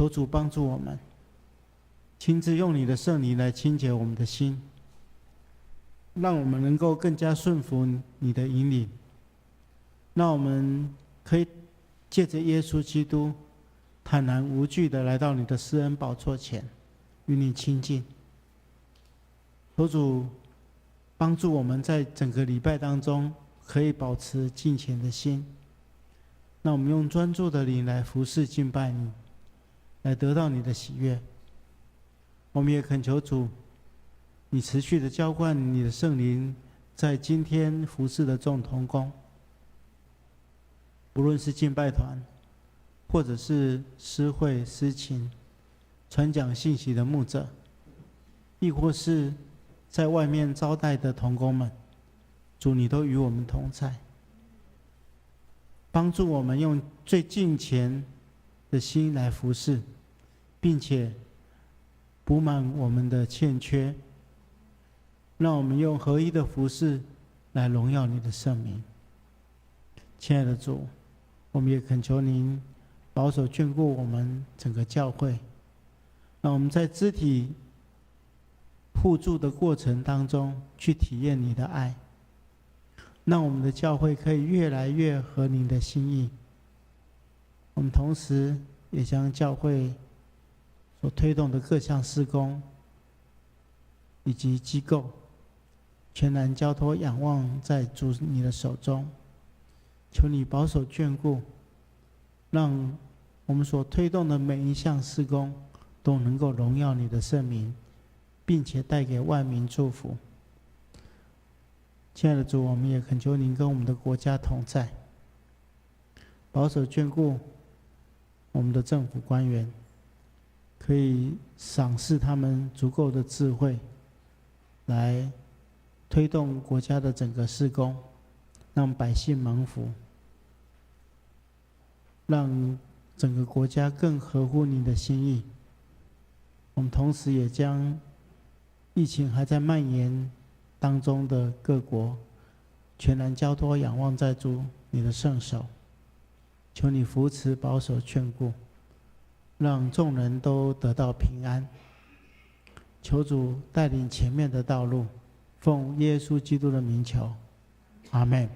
求主帮助我们，亲自用你的圣灵来清洁我们的心，让我们能够更加顺服你的引领，让我们可以借着耶稣基督坦然无惧地来到你的施恩宝座前，与你亲近。求主帮助我们在整个礼拜当中可以保持敬虔的心，让我们用专注的灵来服侍敬拜你，来得到你的喜悦。我们也恳求主，你持续的浇灌你的圣灵在今天服侍的众同工，无论是敬拜团，或者是诗会、诗琴、传讲信息的牧者，亦或是在外面招待的同工们，主你都与我们同在，帮助我们用最敬虔的心来服侍，并且补满我们的欠缺，让我们用合一的服侍来荣耀你的圣名。亲爱的主，我们也恳求您保守眷顾我们整个教会，让我们在肢体互助的过程当中去体验你的爱，让我们的教会可以越来越合您的心意。我们同时也将教会所推动的各项事工以及机构全然交托仰望在主你的手中，求你保守眷顾，让我们所推动的每一项事工都能够荣耀你的圣名，并且带给万民祝福。亲爱的主，我们也恳求您跟我们的国家同在，保守眷顾我们的政府官员，可以赏赐他们足够的智慧，来推动国家的整个事工，让百姓蒙福，让整个国家更合乎你的心意。我们同时也将疫情还在蔓延当中的各国全然交托仰望在主你的圣手，求你扶持保守眷顾，让众人都得到平安。求主带领前面的道路，奉耶稣基督的名求，阿们。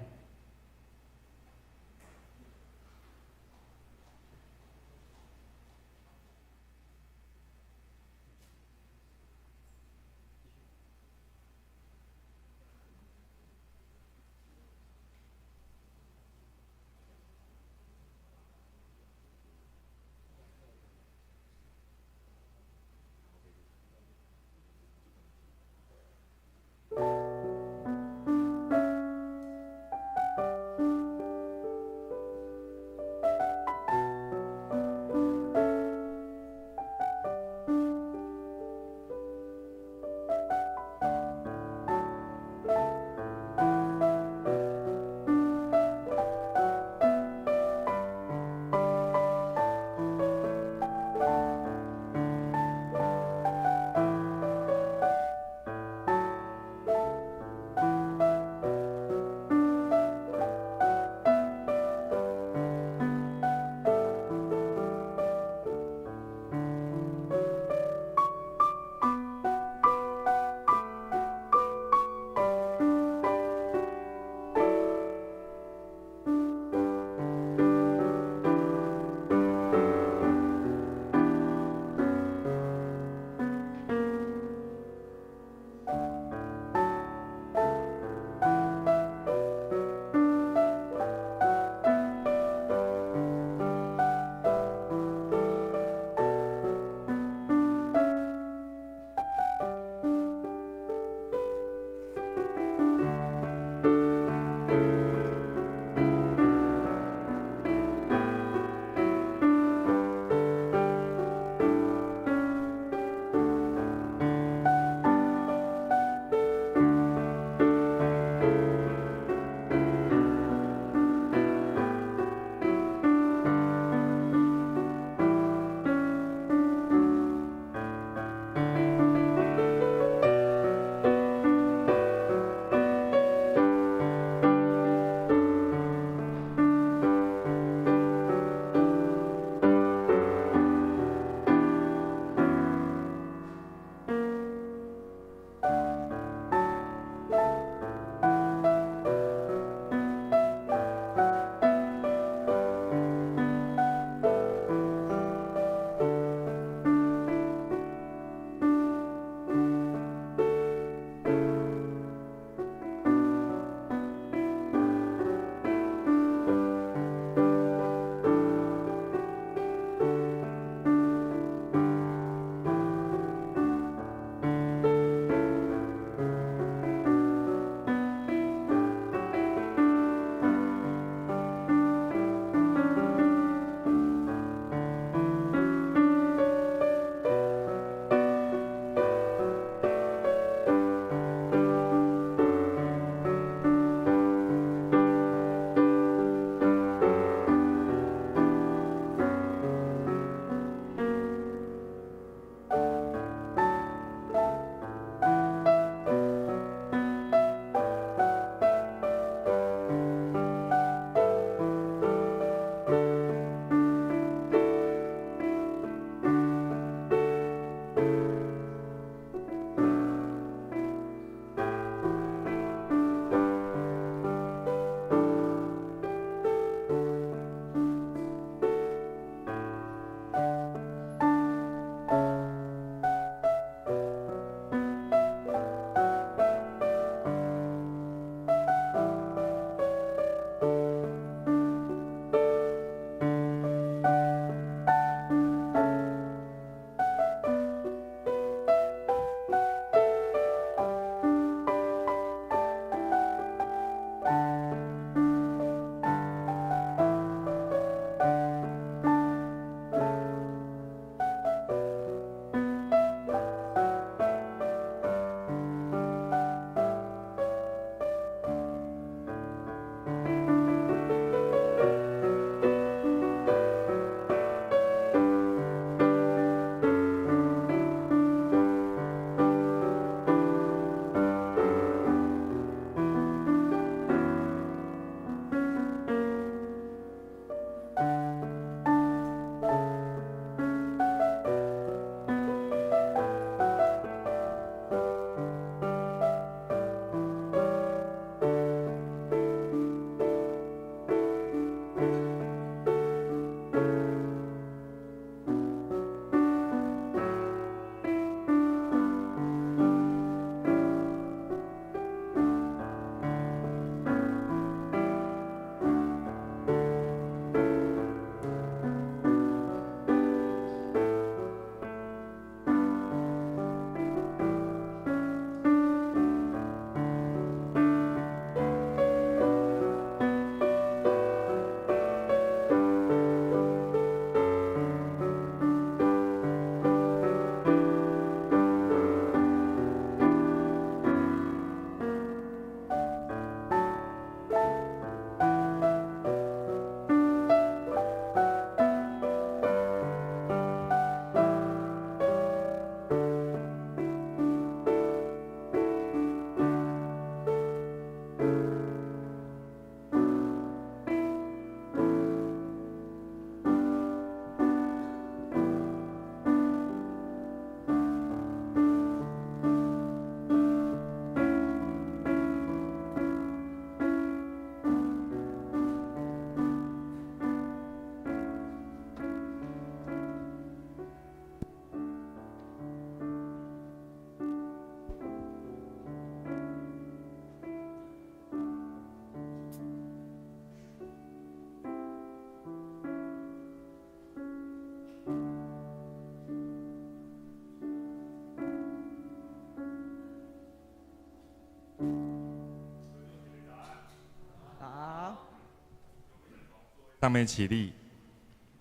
上面起立，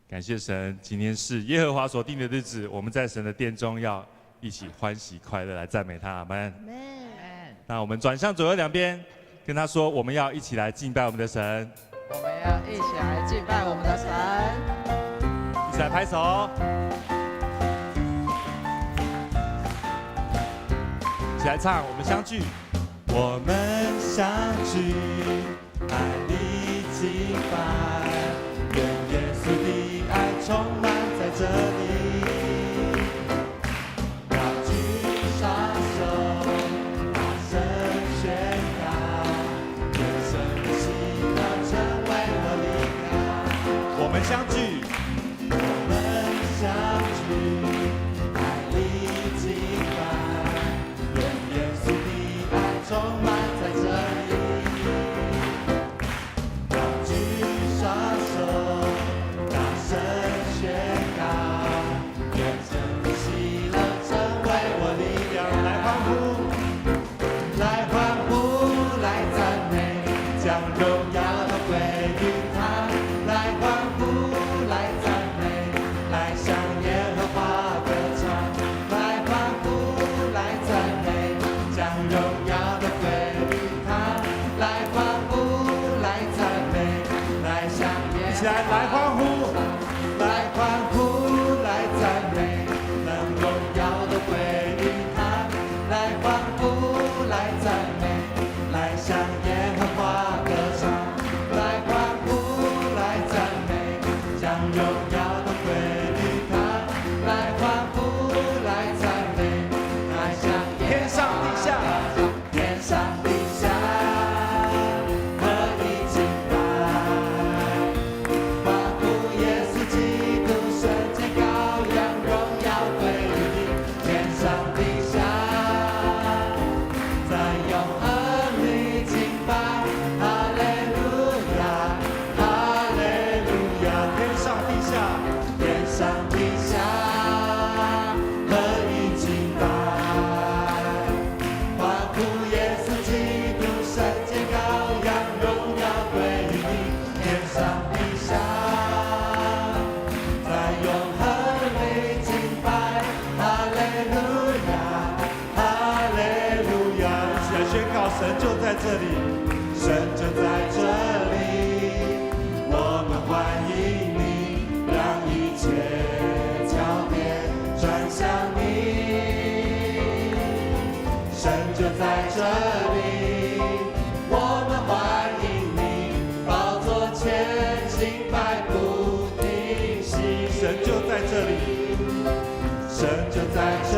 感谢神，今天是耶和华所定的日子，我们在神的殿中要一起欢喜快乐来赞美他，阿们。那我们转向左右两边，跟他说，我们要一起来敬拜我们的神。我们要一起来敬拜我们的神，一起来拍手，一起来唱，我们相聚，我们相聚，爱里敬拜，愿耶稣的爱充满在这里，要举双手，大声宣告，愿神的喜乐成为我力量。我们相聚，我们相聚，爱里敬拜，愿耶稣的爱充满在这里。要举双手。神就在这里，神就在这里，我们欢迎你，让一切焦点转向你。神就在这里，我们欢迎你，宝座前敬拜不停息。神就在这里，神就在这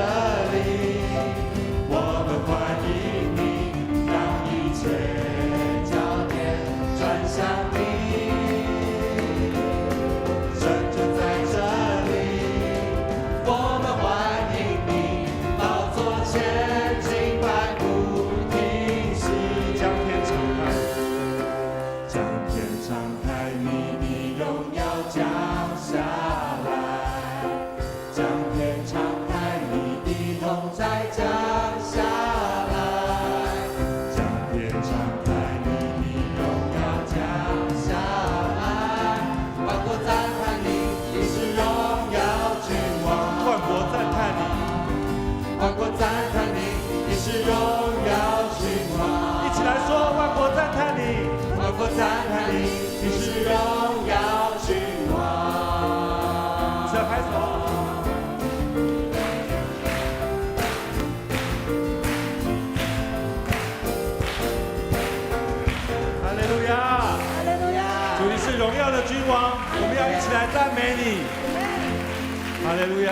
里，我们欢迎你，让一切焦点转向你。神就在这里，我们欢迎你，宝座前敬拜不停息。将天敞开，将天敞开，你的荣耀降下来，将天敞开，你的同在降下来，将天敞开，你的荣耀降下来，万国赞叹你，你是荣耀君王。万国赞叹你，万国赞叹你，你是荣耀君王。一起来说，万国赞叹你，万国赞叹你，你是荣耀君王。这拍手。哈利路亚！哈利路亚！主，你是荣耀的君王，我们要一起来赞美你。哈利路亚！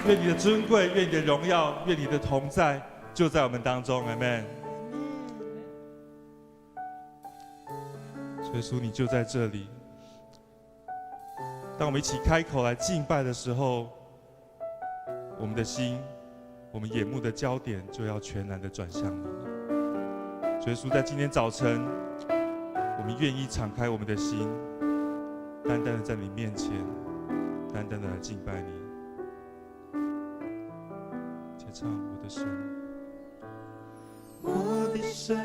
愿你的尊贵，愿你的荣耀，愿你的同在就在我们当中。阿们。耶稣，你就在这里。当我们一起开口来敬拜的时候，我们的心，我们眼目的焦点就要全然的转向你。耶稣，在今天早晨，我们愿意敞开我们的心，单单的在你面前，单单的来敬拜你。且唱我的神，我的神，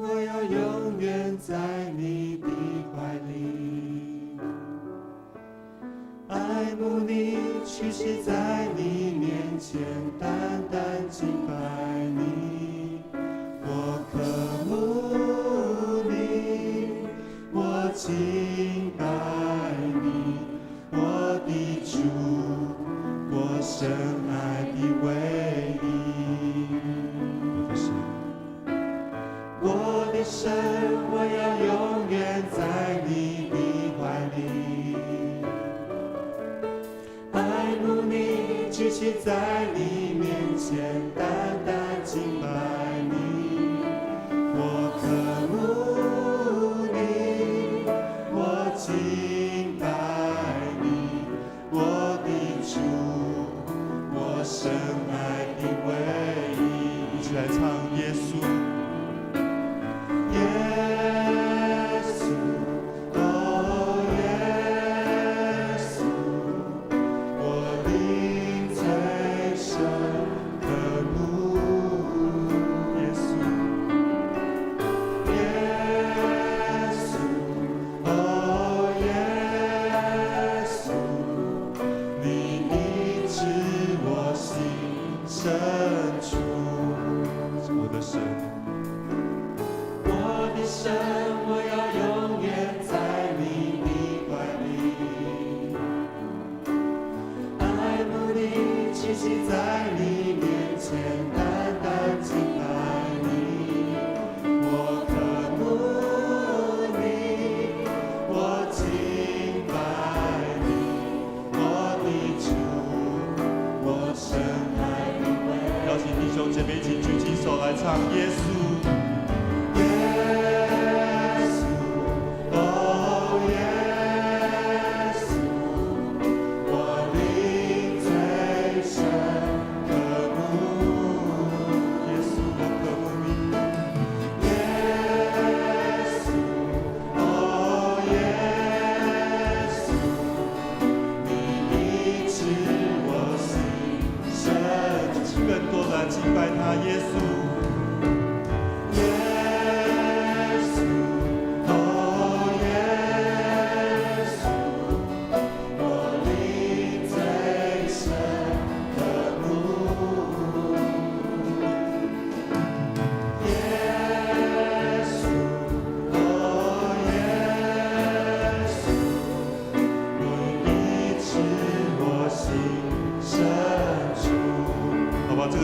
我要永远在你的怀里，爱慕你，屈膝在你面前，单单敬拜你。我渴慕你，我敬拜你，我的主，我深爱的唯一。我的神，我要永远在你的怀里，爱慕你，屈膝在你面前，单单敬拜你。我渴慕你，我敬拜你，我的主，我深爱的唯一。一起来唱耶稣。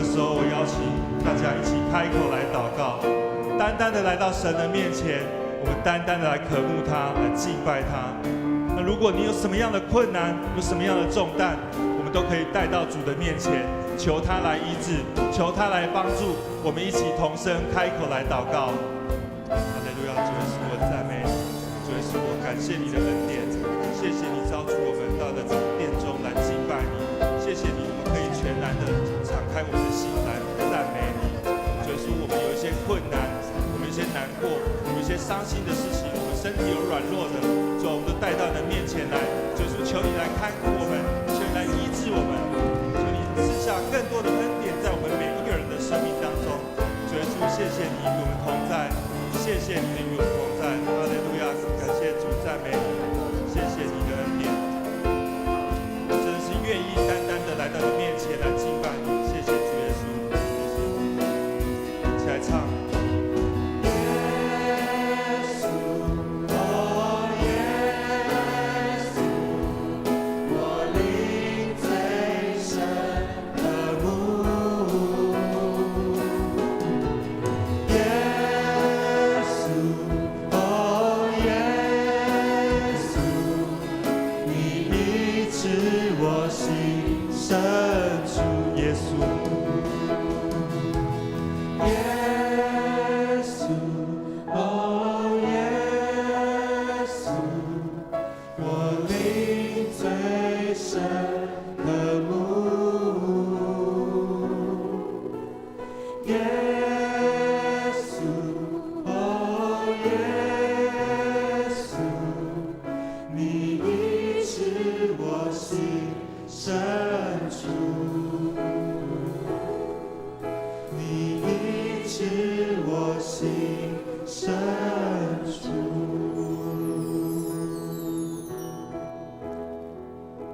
个时候，我邀请大家一起开口来祷告，单单的来到神的面前，我们单单的来渴慕他，来敬拜他。那如果你有什么样的困难，有什么样的重担，我们都可以带到主的面前，求他来医治，求他来帮助。我们一起同声开口来祷告。哈利路亚，主耶稣，我赞美你，主耶稣，我感谢你的恩典，谢谢你召出我们到了殿中来敬拜你，谢谢你，我们可以全然的敞开我们的心来赞美你。主耶稣，我们有一些困难，我们有一些难过，有一些伤心的事情，我们身体有软弱的，主，我们都带到你的面前来。主耶稣，求你来看顾我们，求你来医治我们，求你赐下更多的恩典在我们每一个人的生命当中。主耶稣，谢谢你与我们同在，谢谢你与我们同在。哈利路亚，感谢主，赞美你，谢谢你的恩典。真的是愿意单单的来到你面前来敬拜你，谢谢主耶稣，一起来唱。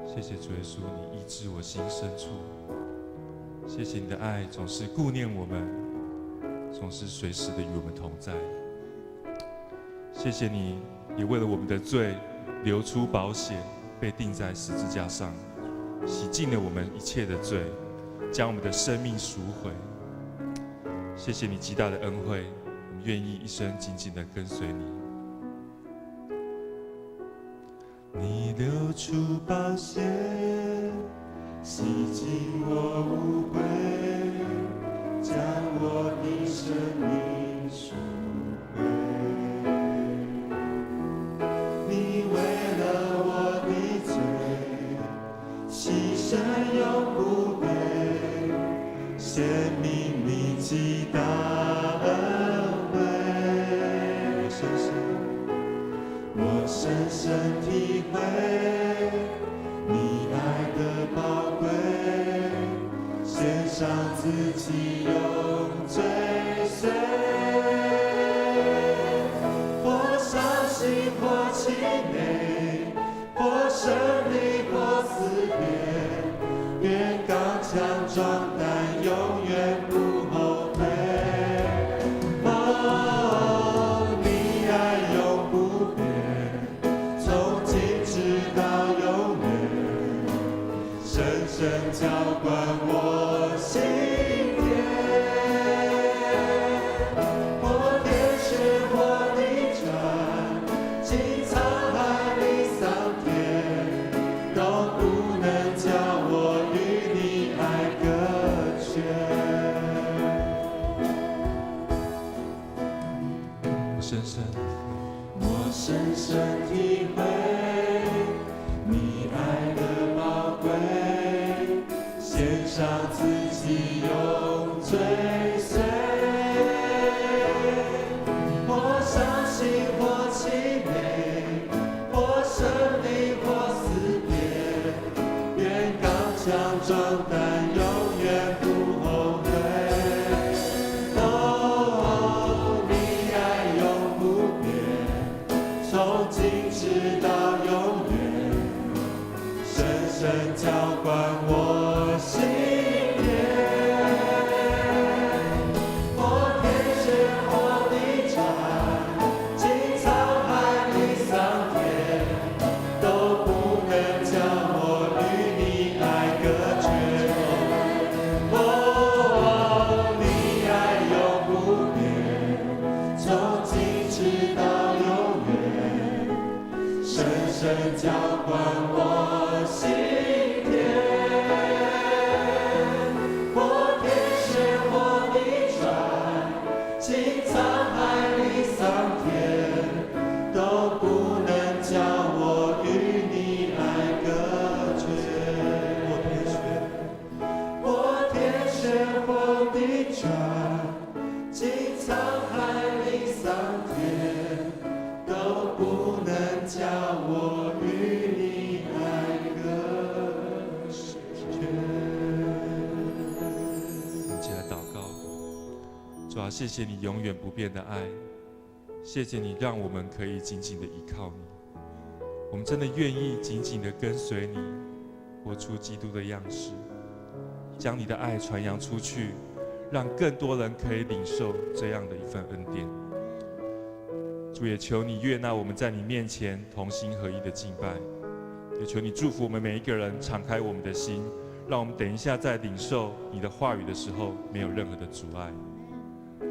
谢谢主耶稣，你医治我心深处。谢谢你的爱总是顾念我们，总是随时的与我们同在。谢谢你，也为了我们的罪流出宝血，被钉在十字架上，洗净了我们一切的罪，将我们的生命赎回。谢谢你极大的恩惠，我们愿意一生紧紧地跟随你。你流出宝血，洗净我污秽，将我的生命赎回。你为了我的罪，牺牲永不悔，显明你极大恩惠。我深深体会你爱的宝贵，献上自己永追随。或伤心或气馁，或胜利或死别，愿刚强壮胆，永远不后退。你爱永不变，从今直到永远，深深浇灌我心田。或天使或地转，经沧海里桑田，都不能叫我与你爱隔绝。我深深体会你爱的宝贵，献上自己永追随。或伤心或气馁，或胜利或死别，愿刚强壮胆，永远不后退。你爱永不变，从今直到永远，深深浇灌我心田。或天使或地转，经沧海里桑田，都不能将我与你爱隔绝。船，经沧海里桑田，都不能叫我与你爱隔绝。我们一起来祷告。主啊，谢谢你永远不变的爱，谢谢你让我们可以紧紧的依靠你。我们真的愿意紧紧的跟随你，活出基督的样式，将你的爱传扬出去，让更多人可以领受这样的一份恩典。主也求你悦纳我们在你面前同心合一的敬拜，也求你祝福我们每一个人，敞开我们的心，让我们等一下在领受你的话语的时候没有任何的阻碍。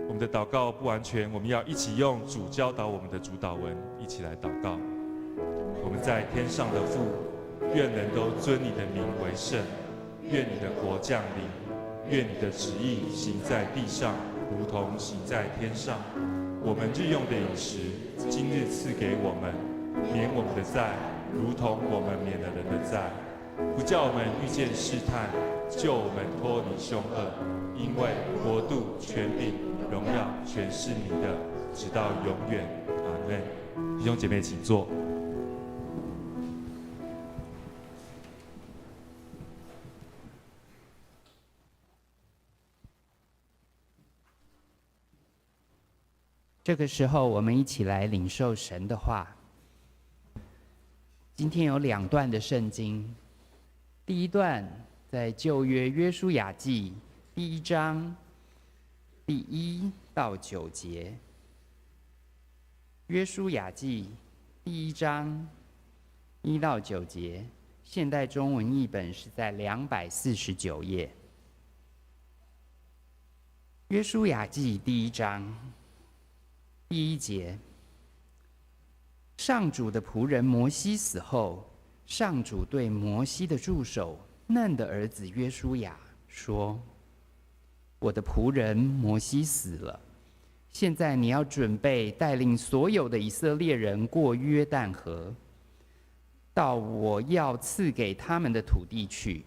我们的祷告不完全，我们要一起用主教导我们的主祷文一起来祷告。我们在天上的父，愿人都尊你的名为圣，愿你的国降临，愿你的旨意行在地上，如同行在天上。我们日用的饮食，今日赐给我们，免我们的债，如同我们免了人的债，不叫我们遇见试探，救我们脱离凶恶。因为国度、权柄、荣耀，全是你的，直到永远。阿们。弟兄姐妹，请坐。这个时候，我们一起来领受神的话。今天有2段的圣经，第一段在旧约约书亚记第1章第1到9节。约书亚记第1章1到9节，现代中文译本是在249页。约书亚记第1章第1节，上主的仆人摩西死后，上主对摩西的助手嫩的儿子约书亚说：“我的仆人摩西死了，现在你要准备带领所有的以色列人过约旦河，到我要赐给他们的土地去，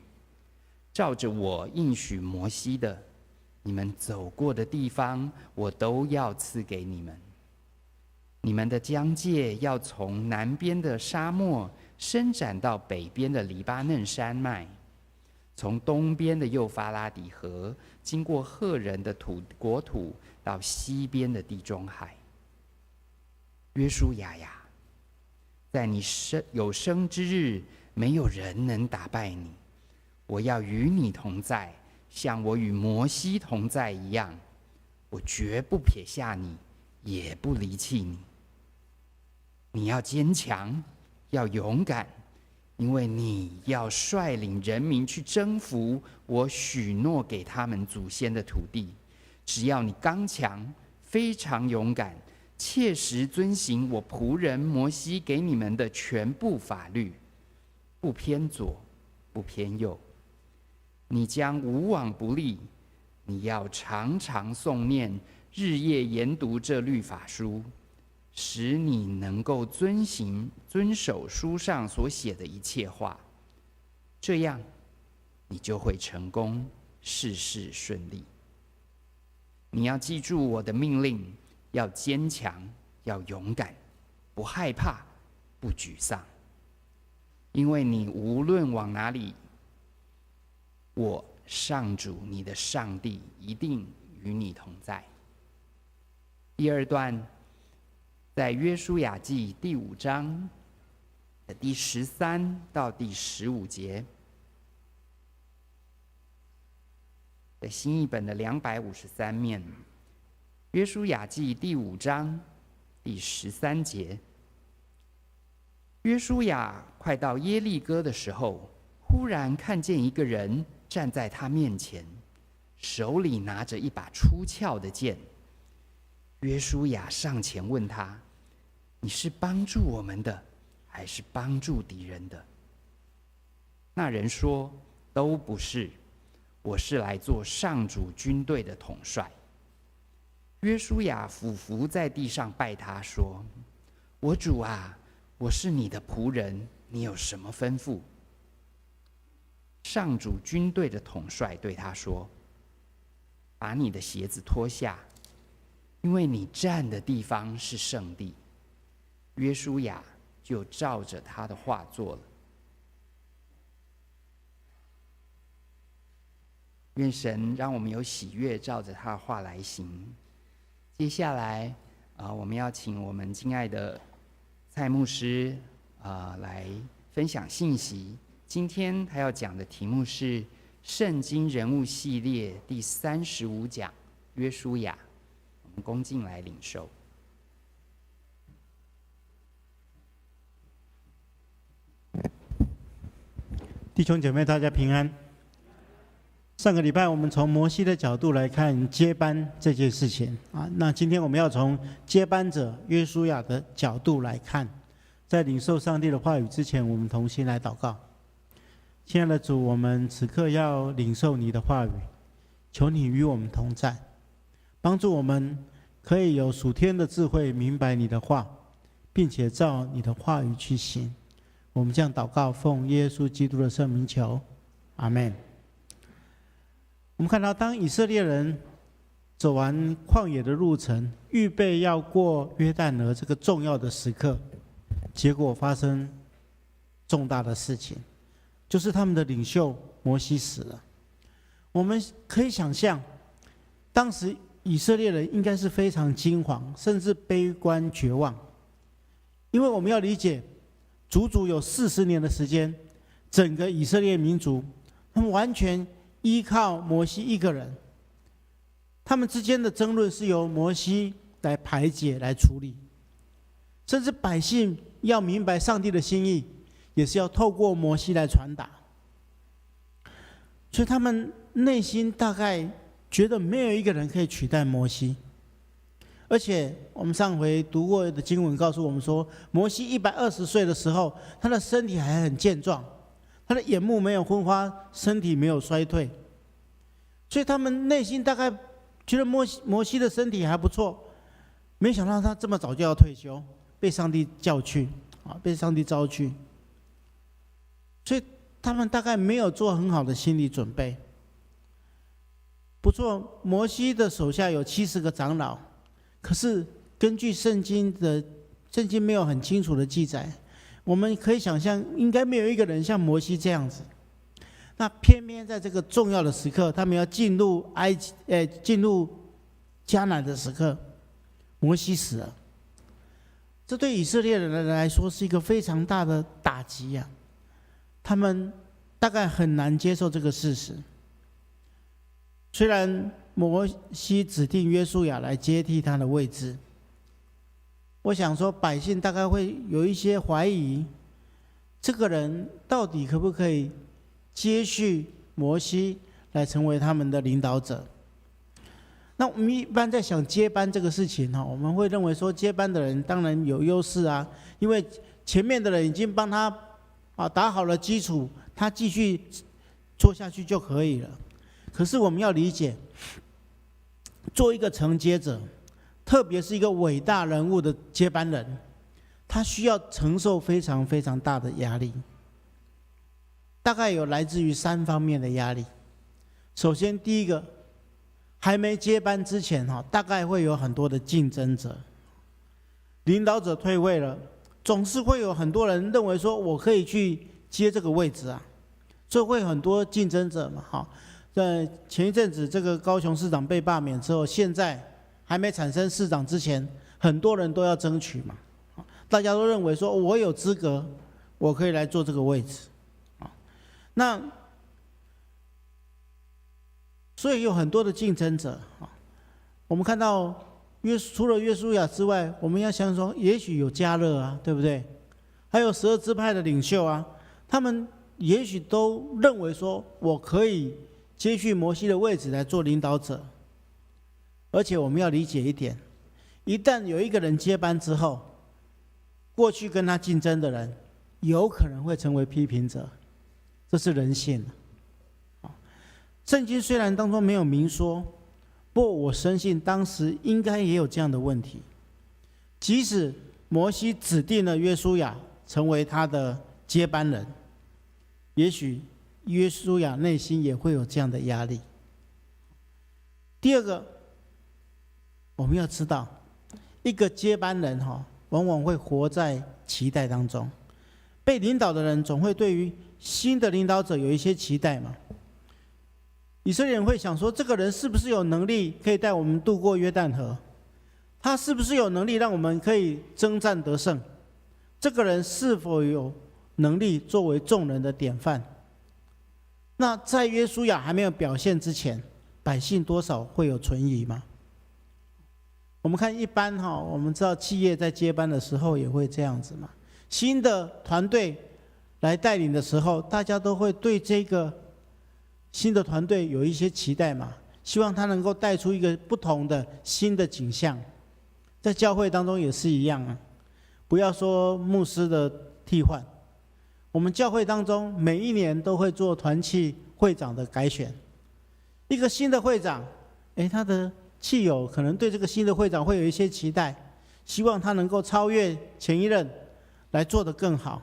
照着我应许摩西的，你们走过的地方，我都要赐给你们。你们的疆界要从南边的沙漠伸展到北边的黎巴嫩山脉，从东边的幼发拉底河，经过赫人的国土，到西边的地中海。约书亚呀，在你有生之日，没有人能打败你。我要与你同在，像我与摩西同在一样。我绝不撇下你，也不离弃你。你要坚强，要勇敢，因为你要率领人民去征服我许诺给他们祖先的土地。只要你刚强，非常勇敢，切实遵行我仆人摩西给你们的全部法律，不偏左，不偏右，你将无往不利。你要常常诵念，日夜研读这律法书，使你能够遵守书上所写的一切话，这样你就会成功，事事顺利。你要记住我的命令，要坚强，要勇敢，不害怕，不沮丧，因为你无论往哪里，我上主你的上帝一定与你同在。第2段在约书亚记第5章的第13到第15节，在新译本的253面。约书亚记第5章第13节，约书亚快到耶利哥的时候，忽然看见一个人站在他面前，手里拿着一把出鞘的剑。约书亚上前问他：“你是帮助我们的，还是帮助敌人的？”那人说：“都不是，我是来做上主军队的统帅。”约书亚俯伏在地上拜他说：“我主啊，我是你的仆人，你有什么吩咐？”上主军队的统帅对他说：“把你的鞋子脱下，因为你站的地方是圣地。”约书亚就照着他的话做了。愿神让我们有喜悦，照着他的话来行。接下来我们要请我们敬爱的蔡牧师来分享信息。今天他要讲的题目是圣经人物系列第35讲约书亚。我们恭敬来领受。弟兄姐妹，大家平安。上个礼拜我们从摩西的角度来看接班这件事情那今天我们要从接班者约书亚的角度来看。在领受上帝的话语之前，我们同心来祷告。亲爱的主，我们此刻要领受你的话语，求你与我们同在，帮助我们可以有属天的智慧，明白你的话，并且照你的话语去行。我们这样祷告，奉耶稣基督的圣名求，阿们。我们看到，当以色列人走完旷野的路程，预备要过约旦河这个重要的时刻，结果发生重大的事情，就是他们的领袖摩西死了。我们可以想象，当时以色列人应该是非常惊惶，甚至悲观绝望，因为我们要理解，足足有40年的时间，整个以色列民族，他们完全依靠摩西一个人，他们之间的争论是由摩西来排解、来处理，甚至百姓要明白上帝的心意，也是要透过摩西来传达。所以他们内心大概觉得没有一个人可以取代摩西。而且我们上回读过的经文告诉我们说，摩西120岁的时候，他的身体还很健壮，他的眼目没有昏花，身体没有衰退，所以他们内心大概觉得摩西的身体还不错。没想到他这么早就要退休，被上帝叫去被上帝召去，所以他们大概没有做很好的心理准备。不错，摩西的手下有70个长老，可是根据圣经没有很清楚的记载，我们可以想象应该没有一个人像摩西这样子。那偏偏在这个重要的时刻，他们要进入迦南的时刻，摩西死了。这对以色列人来说是一个非常大的打击他们大概很难接受这个事实。虽然摩西指定约书亚来接替他的位置，我想说百姓大概会有一些怀疑，这个人到底可不可以接续摩西来成为他们的领导者。那我们一般在想接班这个事情我们会认为说接班的人当然有优势因为前面的人已经帮他打好了基础，他继续做下去就可以了。可是我们要理解，做一个承接者，特别是一个伟大人物的接班人，他需要承受非常非常大的压力，大概有来自于3方面的压力。首先第一个，还没接班之前大概会有很多的竞争者，领导者退位了，总是会有很多人认为说我可以去接这个位置所以会有很多竞争者嘛在前一阵子这个高雄市长被罢免之后，现在还没产生市长之前，很多人都要争取嘛，大家都认为说我有资格，我可以来做这个位置那所以有很多的竞争者我们看到除了约书亚之外，我们要想说也许有迦勒对不对？还有12支派的领袖他们也许都认为说我可以接续摩西的位置来做领导者。而且我们要理解一点，一旦有一个人接班之后，过去跟他竞争的人有可能会成为批评者，这是人性圣经虽然当中没有明说，不过我深信当时应该也有这样的问题。即使摩西指定了约书亚成为他的接班人，也许约书亚内心也会有这样的压力。第二个，我们要知道，一个接班人往往会活在期待当中。被领导的人总会对于新的领导者有一些期待嘛。以色列人会想说，这个人是不是有能力可以带我们渡过约旦河？他是不是有能力让我们可以征战得胜？这个人是否有能力作为众人的典范？那在约书亚还没有表现之前，百姓多少会有存疑吗？我们看一般我们知道企业在接班的时候也会这样子嘛。新的团队来带领的时候，大家都会对这个新的团队有一些期待嘛，希望他能够带出一个不同的新的景象。在教会当中也是一样啊，不要说牧师的替换，我们教会当中每一年都会做团契会长的改选。一个新的会长，他的契友可能对这个新的会长会有一些期待，希望他能够超越前一任，来做得更好。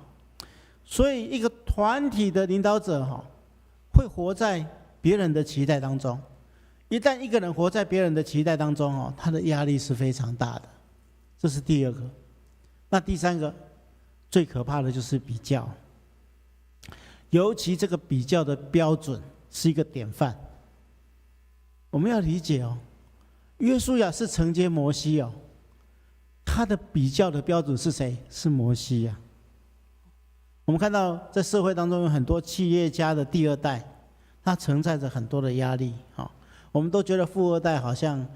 所以一个团体的领导者会活在别人的期待当中。一旦一个人活在别人的期待当中他的压力是非常大的。这是第二个。那第三个最可怕的就是比较，尤其这个比较的标准是一个典范。我们要理解约书亚是承接摩西他的比较的标准是谁？是摩西呀。我们看到在社会当中有很多企业家的第二代，他承载着很多的压力我们都觉得富二代好像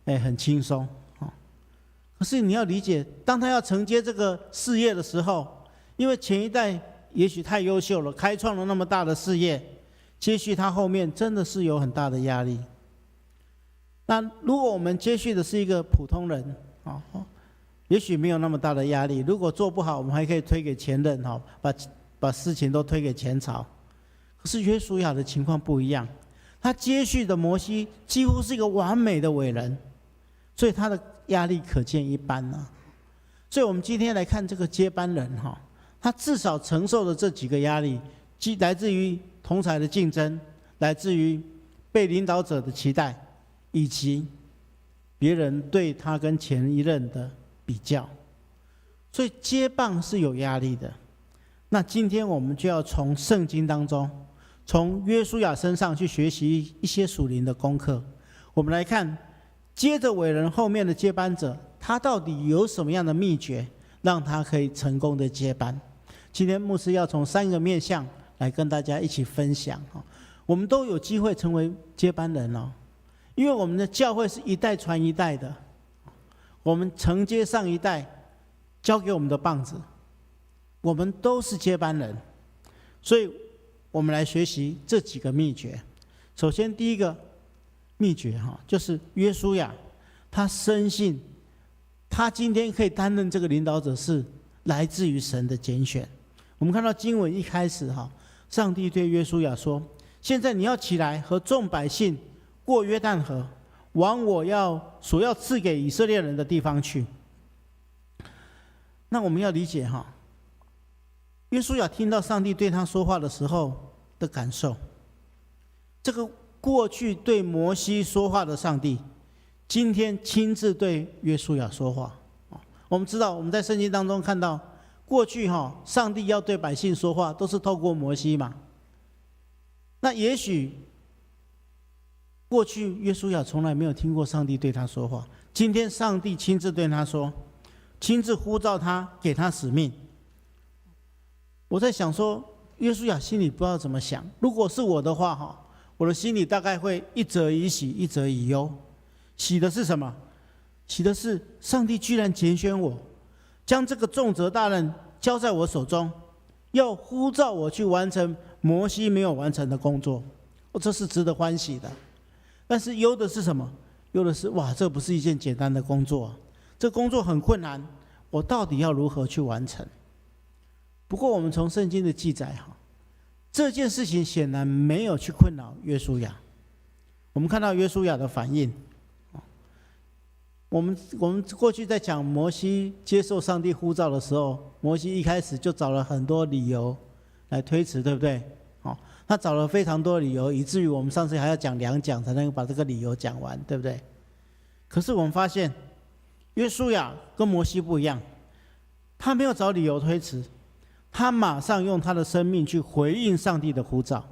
很轻松可是你要理解，当他要承接这个事业的时候，因为前一代也许太优秀了，开创了那么大的事业，接续他后面真的是有很大的压力。那如果我们接续的是一个普通人也许没有那么大的压力，如果做不好，我们还可以推给前任把事情都推给前朝。可是约书亚的情况不一样，他接续的摩西几乎是一个完美的伟人，所以他的压力可见一斑所以我们今天来看这个接班人他至少承受的这几个压力，既来自于同侪的竞争，来自于被领导者的期待，以及别人对他跟前一任的比较。所以接棒是有压力的。那今天我们就要从圣经当中，从约书亚身上去学习一些属灵的功课。我们来看接着伟人后面的接班者，他到底有什么样的秘诀让他可以成功的接班。今天牧师要从3个面向来跟大家一起分享我们都有机会成为接班人因为我们的教会是一代传一代的，我们承接上一代交给我们的棒子，我们都是接班人。所以我们来学习这几个秘诀。首先第一个秘诀就是约书亚他深信他今天可以担任这个领导者是来自于神的拣选。我们看到经文一开始上帝对约书亚说，现在你要起来和众百姓过约旦河，往我所要赐给以色列人的地方去。那我们要理解约书亚听到上帝对他说话的时候的感受，这个过去对摩西说话的上帝，今天亲自对约书亚说话。我们知道我们在圣经当中看到，过去上帝要对百姓说话都是透过摩西嘛。那也许过去约书亚从来没有听过上帝对他说话，今天上帝亲自对他说，亲自呼召他，给他使命。我在想说，约书亚心里不知道怎么想，如果是我的话我的心里大概会一则以喜，一则以忧。喜的是什么？喜的是上帝居然拣选我，将这个重责大任交在我手中，要呼召我去完成摩西没有完成的工作，这是值得欢喜的。但是忧的是什么？忧的是这不是一件简单的工作这工作很困难，我到底要如何去完成？不过我们从圣经的记载这件事情显然没有去困扰约书亚。我们看到约书亚的反应，我们过去在讲摩西接受上帝呼召的时候，摩西一开始就找了很多理由来推辞，对不对他找了非常多的理由，以至于我们上次还要讲2讲才能把这个理由讲完，对不对？可是我们发现，约书亚跟摩西不一样，他没有找理由推辞，他马上用他的生命去回应上帝的呼召，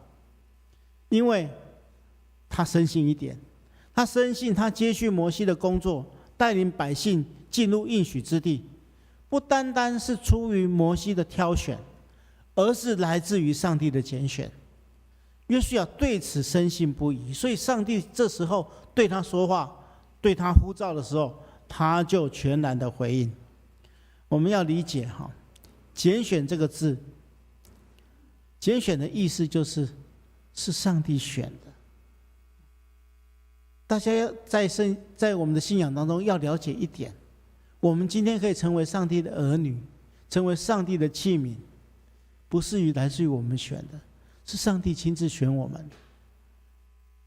因为他深信一点，他深信他接续摩西的工作，带领百姓进入应许之地，不单单是出于摩西的挑选，而是来自于上帝的拣选。约书亚对此深信不疑，所以上帝这时候对他说话，对他呼召的时候，他就全然的回应。我们要理解拣选这个字，拣选的意思就是上帝选的。大家要在我们的信仰当中要了解一点，我们今天可以成为上帝的儿女，成为上帝的器皿，不是来自于我们选的，是上帝亲自选我们。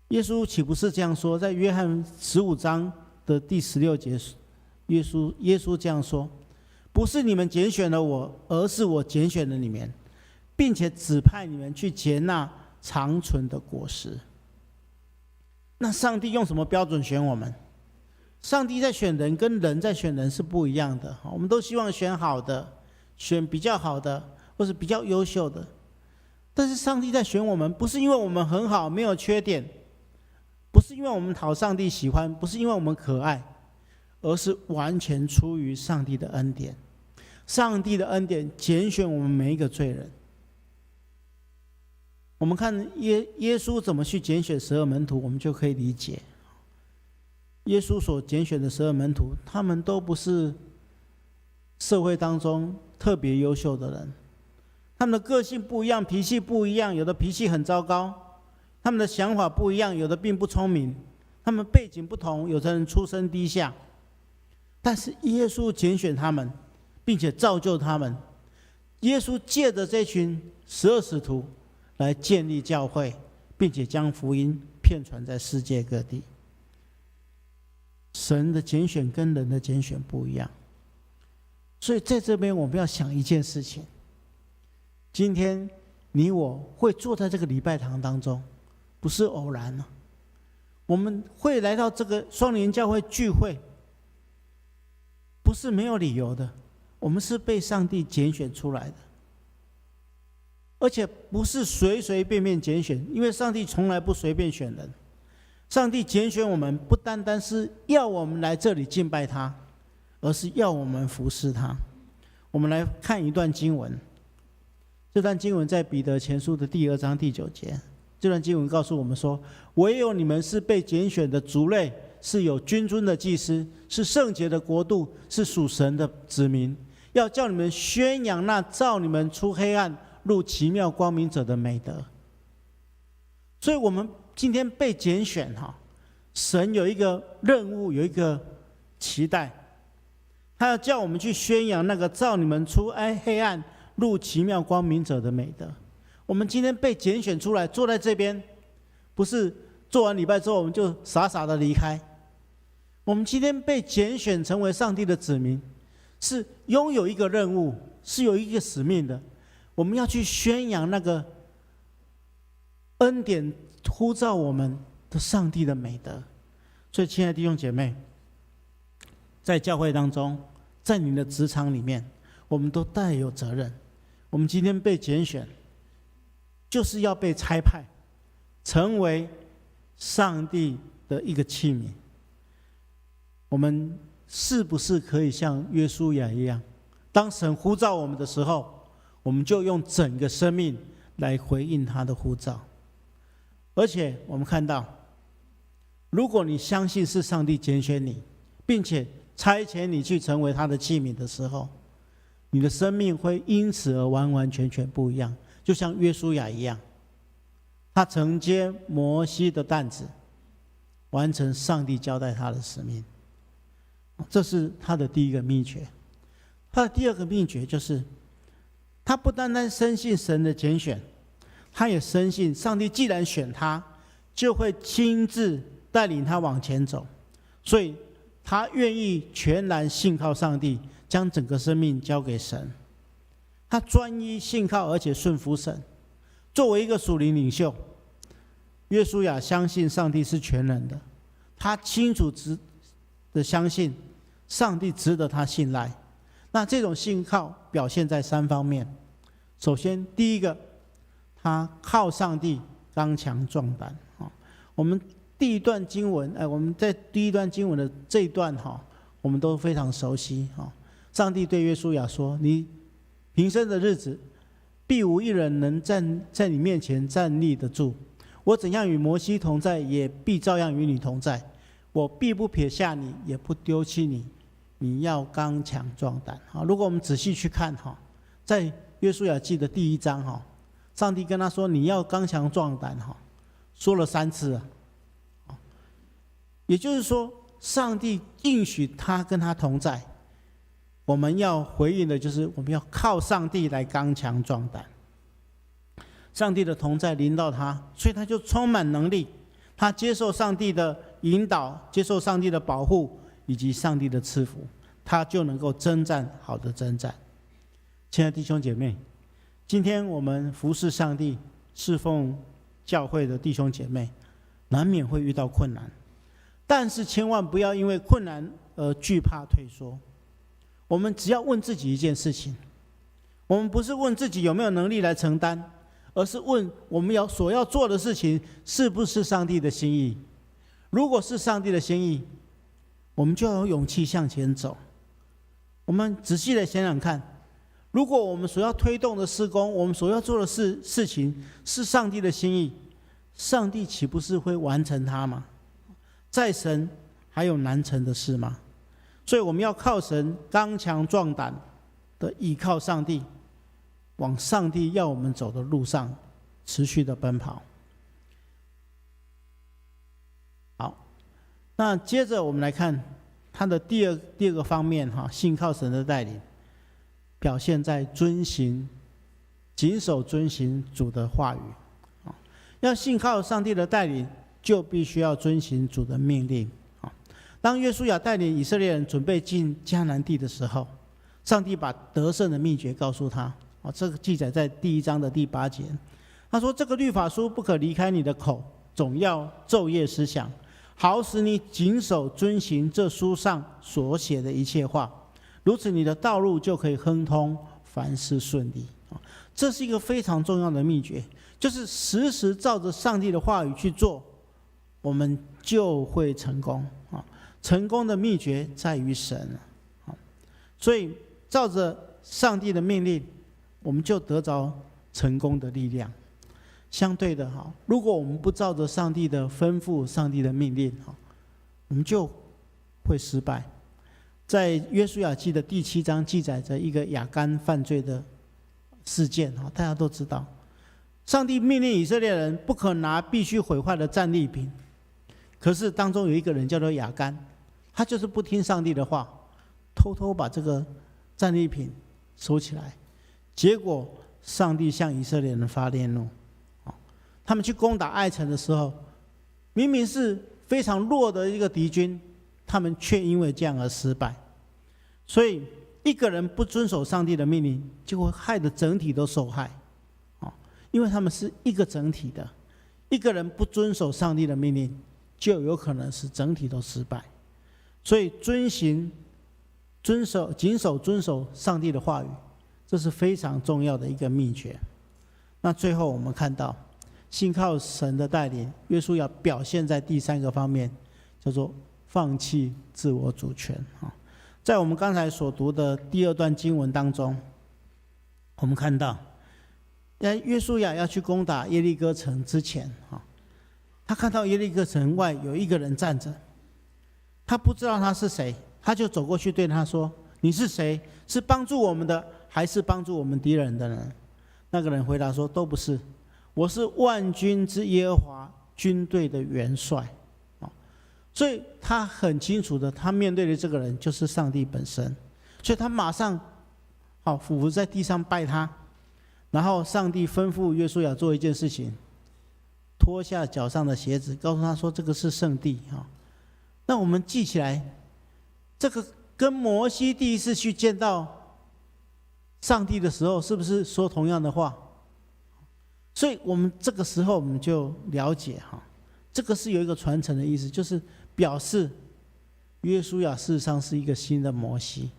耶稣岂不是这样说？在约翰15章的第16节，耶稣这样说：不是你们拣选了我，而是我拣选了你们，并且指派你们去结那长存的果实。那上帝用什么标准选我们？上帝在选人跟人在选人是不一样的。我们都希望选好的，选比较好的，或是比较优秀的。但是上帝在选我们，不是因为我们很好没有缺点，不是因为我们讨上帝喜欢，不是因为我们可爱，而是完全出于上帝的恩典。上帝的恩典拣选我们每一个罪人。我们看耶稣怎么去拣选12门徒，我们就可以理解，耶稣所拣选的12门徒，他们都不是社会当中特别优秀的人，他们的个性不一样，脾气不一样，有的脾气很糟糕，他们的想法不一样，有的并不聪明，他们背景不同，有的人出身低下，但是耶稣拣选他们，并且造就他们。耶稣借着这群12使徒来建立教会，并且将福音遍传在世界各地。神的拣选跟人的拣选不一样，所以在这边我们要想一件事情：今天你我会坐在这个礼拜堂当中，不是偶然啊。我们会来到这个双联教会聚会，不是没有理由的，我们是被上帝拣选出来的。而且不是随随便便拣选，因为上帝从来不随便选人。上帝拣选我们，不单单是要我们来这里敬拜他，而是要我们服侍他。我们来看一段经文，这段经文在彼得前书的第2章第9节。这段经文告诉我们说：唯有你们是被拣选的族类，是有君尊的祭司，是圣洁的国度，是属神的子民，要叫你们宣扬那召你们出黑暗入奇妙光明者的美德。所以我们今天被拣选，神有一个任务，有一个期待，他要叫我们去宣扬那个召你们出黑暗入奇妙光明者的美德。我们今天被拣选出来，坐在这边，不是做完礼拜之后我们就傻傻的离开。我们今天被拣选成为上帝的子民，是拥有一个任务，是有一个使命的。我们要去宣扬那个恩典呼召我们的上帝的美德。所以亲爱的弟兄姐妹，在教会当中，在你的职场里面，我们都带有责任。我们今天被拣选，就是要被差派成为上帝的一个器皿。我们是不是可以像约书亚一样，当神呼召我们的时候，我们就用整个生命来回应他的呼召？而且我们看到，如果你相信是上帝拣选你，并且差遣你去成为他的器皿的时候，你的生命会因此而完完全全不一样。就像约书亚一样，他承接摩西的担子，完成上帝交代他的使命。这是他的第一个秘诀。他的第二个秘诀就是，他不单单深信神的拣选，他也深信上帝既然选他，就会亲自带领他往前走。所以他愿意全然信靠上帝，将整个生命交给神。他专一信靠而且顺服神，作为一个属灵领袖，约书亚相信上帝是全能的，他清楚的相信上帝值得他信赖。那这种信靠表现在3方面。首先，第一个，他靠上帝刚强壮胆。我们第一段经文，我们在第一段经文的这一段我们都非常熟悉。上帝对约书亚说：“你平生的日子，必无一人能在你面前站立得住。我怎样与摩西同在，也必照样与你同在。我必不撇下你，也不丢弃你。你要刚强壮胆。”如果我们仔细去看在约书亚记的第1章上帝跟他说：“你要刚强壮胆。”说了3次。也就是说，上帝应许他跟他同在。我们要回应的就是我们要靠上帝来刚强壮胆。上帝的同在临到他，所以他就充满能力，他接受上帝的引导，接受上帝的保护以及上帝的赐福，他就能够征战好的征战。亲爱的弟兄姐妹，今天我们服侍上帝、侍奉教会的弟兄姐妹，难免会遇到困难，但是千万不要因为困难而惧怕退缩。我们只要问自己一件事情，我们不是问自己有没有能力来承担，而是问我们所要做的事情是不是上帝的心意。如果是上帝的心意，我们就要有勇气向前走。我们仔细的想想看，如果我们所要推动的事工，我们所要做的事情是上帝的心意，上帝岂不是会完成它吗？在神还有难成的事吗？所以我们要靠神刚强壮胆的依靠上帝，往上帝要我们走的路上持续的奔跑。好，那接着我们来看他的第二个方面信靠神的带领，表现在谨守遵行主的话语。要信靠上帝的带领，就必须要遵行主的命令。当约书亚带领以色列人准备进迦南地的时候，上帝把得胜的秘诀告诉他。这个记载在第1章的第8节。他说：“这个律法书不可离开你的口，总要昼夜思想，好使你谨守遵行这书上所写的一切话。如此，你的道路就可以亨通，凡事顺利。”这是一个非常重要的秘诀，就是时时照着上帝的话语去做，我们就会成功。成功的秘诀在于神。所以照着上帝的命令，我们就得着成功的力量。相对的，如果我们不照着上帝的吩咐、上帝的命令，我们就会失败。在约书亚记的第7章记载着一个亚干犯罪的事件，大家都知道。上帝命令以色列人不可拿必须毁坏的战利品，可是当中有一个人叫做亚干，他就是不听上帝的话，偷偷把这个战利品收起来。结果上帝向以色列人发烈怒，他们去攻打爱城的时候，明明是非常弱的一个敌军，他们却因为这样而失败。所以一个人不遵守上帝的命令，就会害得整体都受害。因为他们是一个整体的，一个人不遵守上帝的命令，就有可能是整体都失败。所以谨守遵守上帝的话语，这是非常重要的一个秘诀。那最后我们看到，信靠神的带领，约书亚表现在第3个方面，叫做放弃自我主权。在我们刚才所读的第2段经文当中，我们看到，在约书亚要去攻打耶利哥城之前，他看到耶利哥城外有一个人站着，他不知道他是谁，他就走过去对他说：“你是谁？是帮助我们的，还是帮助我们敌人的人？”那个人回答说：“都不是，我是万军之耶和华军队的元帅。”所以他很清楚的，他面对的这个人就是上帝本身，所以他马上俯伏在地上拜他。然后上帝吩咐约书亚做一件事情，脱下脚上的鞋子，告诉他说：“这个是圣地。”那我们记起来，这个跟摩西第一次去见到上帝的时候，是不是说同样的话？所以我们这个时候我们就了解哈，这个是有一个传承的意思，就是表示约书亚事实上是一个新的摩西，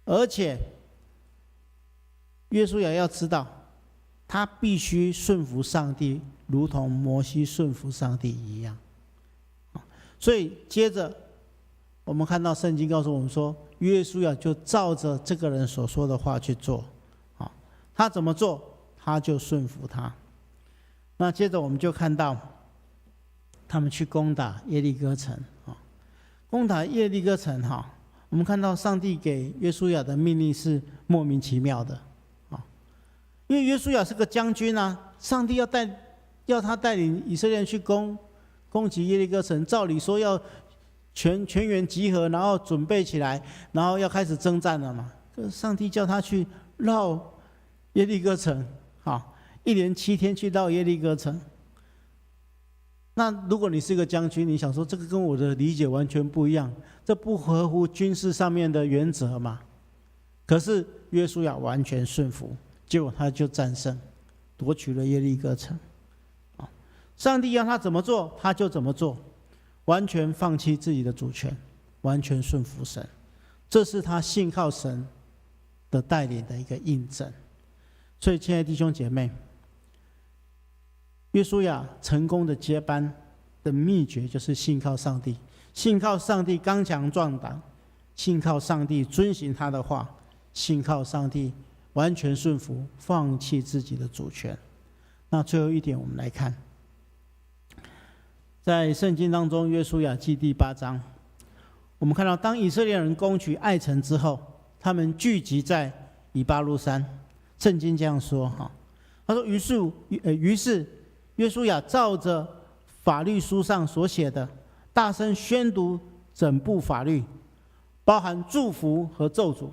而且约书亚要知道，他必须顺服上帝，如同摩西顺服上帝一样。所以接着我们看到圣经告诉我们说，约书亚就照着这个人所说的话去做，他怎么做他就顺服他。那接着我们就看到他们去攻打耶利哥城，攻打耶利哥城我们看到上帝给约书亚的命令是莫名其妙的，因为约书亚是个将军啊，上帝要他带领以色列人去攻击耶利哥城，照理说要全员集合，然后准备起来，然后要开始征战了嘛。上帝叫他去绕耶利哥城，一连7天去绕耶利哥城。那如果你是一个将军，你想说这个跟我的理解完全不一样，这不合乎军事上面的原则嘛？可是约书亚完全顺服，结果他就战胜，夺取了耶利哥城。上帝要他怎么做，他就怎么做，完全放弃自己的主权，完全顺服神。这是他信靠神的带领的一个印证。所以，亲爱的弟兄姐妹，约书亚成功的接班的秘诀就是信靠上帝，信靠上帝刚强壮胆，信靠上帝遵行他的话，信靠上帝完全顺服，放弃自己的主权。那最后一点，我们来看，在圣经当中，约书亚记第8章，我们看到，当以色列人攻取爱城之后，他们聚集在以巴路山。圣经这样说他说于是约书亚照着法律书上所写的，大声宣读整部法律，包含祝福和咒诅。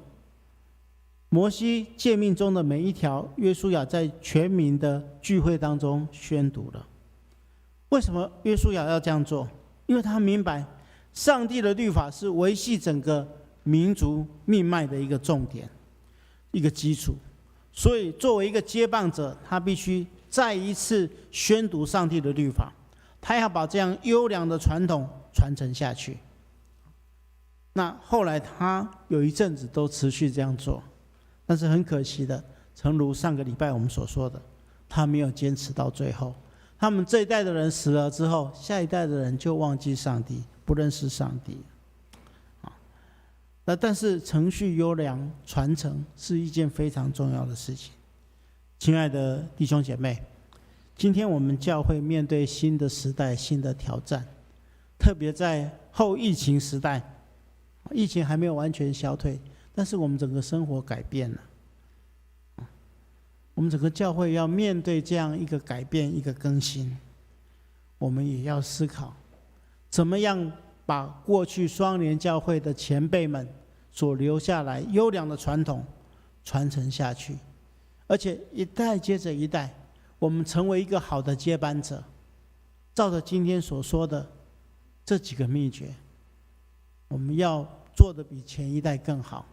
摩西诫命中的每一条，约书亚在全民的聚会当中宣读了。为什么约书亚要这样做？因为他明白上帝的律法是维系整个民族命脉的一个重点，一个基础。所以作为一个接棒者，他必须再一次宣读上帝的律法，他要把这样优良的传统传承下去。那后来他有一阵子都持续这样做，但是很可惜的，诚如上个礼拜我们所说的，他没有坚持到最后。他们这一代的人死了之后，下一代的人就忘记上帝，不认识上帝。但是程序优良传承是一件非常重要的事情。亲爱的弟兄姐妹，今天我们教会面对新的时代、新的挑战，特别在后疫情时代，疫情还没有完全消退，但是我们整个生活改变了。我们整个教会要面对这样一个改变、一个更新，我们也要思考，怎么样把过去双联教会的前辈们所留下来优良的传统传承下去，而且一代接着一代，我们成为一个好的接班者，照着今天所说的这几个秘诀，我们要做得比前一代更好。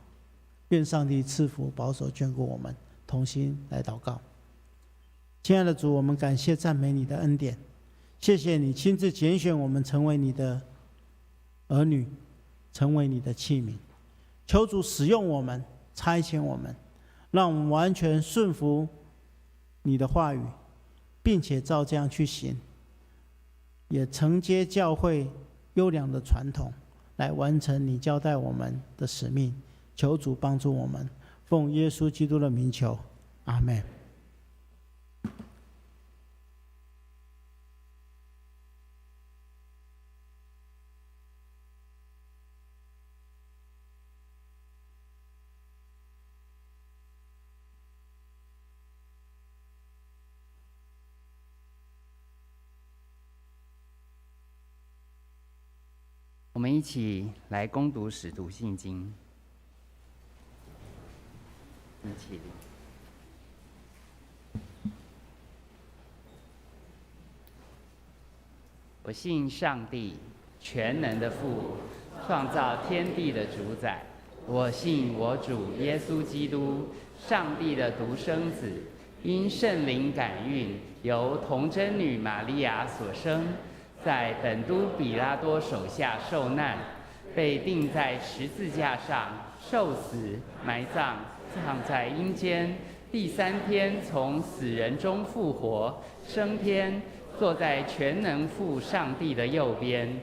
愿上帝赐福保守眷顾我们，同心来祷告。亲爱的主，我们感谢赞美你的恩典，谢谢你亲自拣选我们成为你的儿女，成为你的器皿。求主使用我们，差遣我们，让我们完全顺服你的话语，并且照这样去行，也承接教会优良的传统，来完成你交代我们的使命。求主帮助我们，奉耶稣基督的名求，阿们。我们一起来攻读使徒信经。一起立。我信上帝，全能的父，创造天地的主宰。我信我主耶稣基督，上帝的独生子，因圣灵感孕，由童贞女玛利亚所生，在本都比拉多手下受难，被钉在十字架上，受死，埋葬，葬在阴间。第3天从死人中复活，升天，坐在全能父上帝的右边，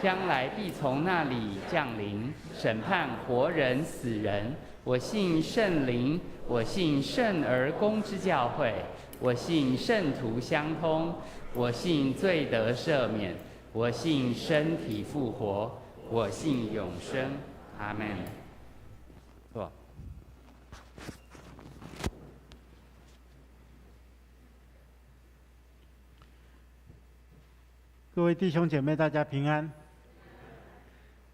将来必从那里降临，审判活人死人。我信圣灵，我信圣而公之教会，我信圣徒相通，我信罪得赦免，我信身体复活，我信永生。阿们。坐。各位弟兄姐妹，大家平安。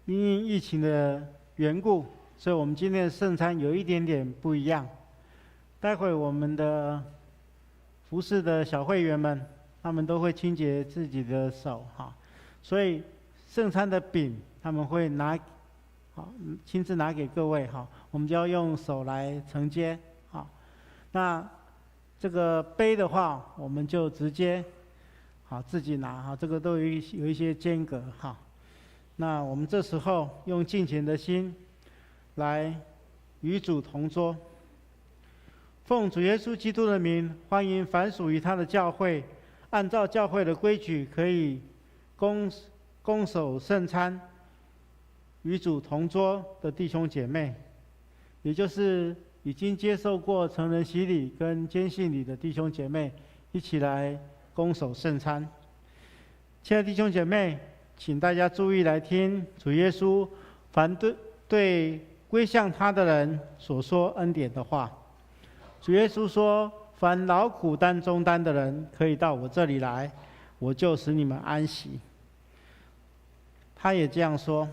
因疫情的缘故，所以我们今天的圣餐有一点点不一样。待会我们的服侍的小会员们，他们都会清洁自己的手哈，所以圣餐的饼他们会亲自拿给各位哈，我们就要用手来承接哈。那这个杯的话，我们就直接自己拿哈，这个都有一些间隔哈。那我们这时候用敬虔的心来与主同桌，奉主耶稣基督的名，欢迎凡属于他的教会，按照教会的规矩可以恭守圣餐，与主同桌的弟兄姐妹，也就是已经接受过成人洗礼跟坚信礼的弟兄姐妹，一起来恭守圣餐。亲爱的弟兄姐妹，请大家注意来听主耶稣凡对归向他的人所说恩典的话。主耶稣说：凡劳苦担重担的人，可以到我这里来，我就使你们安息。他也这样说：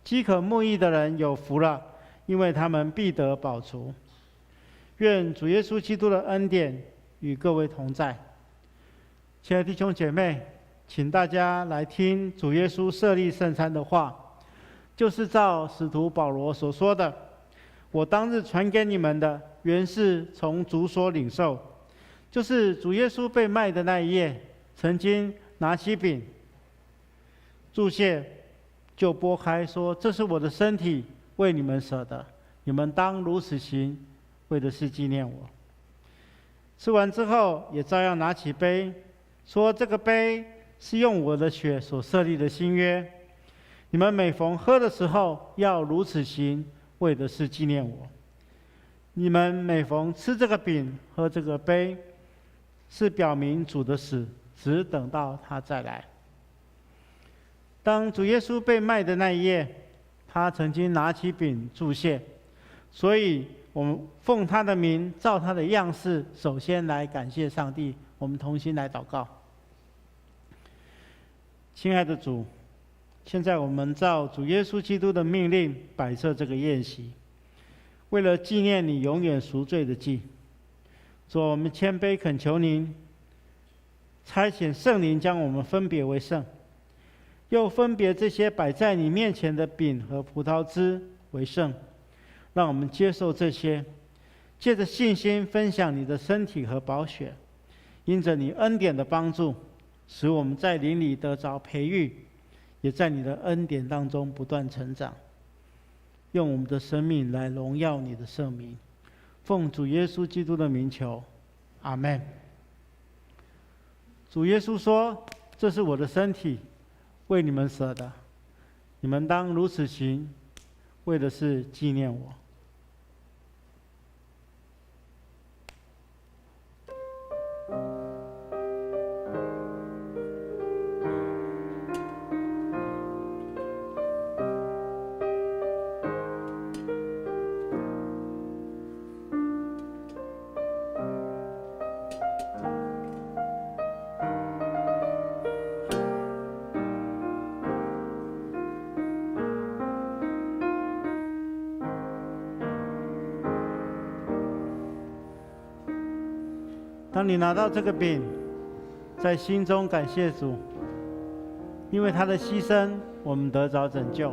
饥渴慕义的人有福了，因为他们必得饱足。愿主耶稣基督的恩典与各位同在。亲爱的弟兄姐妹，请大家来听主耶稣设立圣餐的话，就是照使徒保罗所说的：我当日传给你们的，原是从主所领受，就是主耶稣被卖的那一夜，曾经拿起饼，祝谢，就拨开，说：这是我的身体，为你们舍的，你们当如此行，为的是纪念我。吃完之后，也照样拿起杯，说：这个杯是用我的血所设立的新约，你们每逢喝的时候，要如此行，为的是纪念我。你们每逢吃这个饼、喝这个杯，是表明主的死，只等到他再来。当主耶稣被卖的那一夜，他曾经拿起饼祝谢，所以我们奉他的名，照他的样式，首先来感谢上帝。我们同心来祷告。亲爱的主，现在我们照主耶稣基督的命令摆设这个宴席，为了纪念你永远赎罪的祭。主，我们谦卑恳求您差遣圣灵将我们分别为圣，又分别这些摆在你面前的饼和葡萄汁为圣，让我们接受这些，借着信心分享你的身体和宝血，因着你恩典的帮助，使我们在灵里得着培育，也在你的恩典当中不断成长，用我们的生命来荣耀你的圣名。奉主耶稣基督的名求，阿们。主耶稣说：这是我的身体，为你们舍的，你们当如此行，为的是纪念我。当你拿到这个饼，在心中感谢主，因为他的牺牲，我们得着拯救。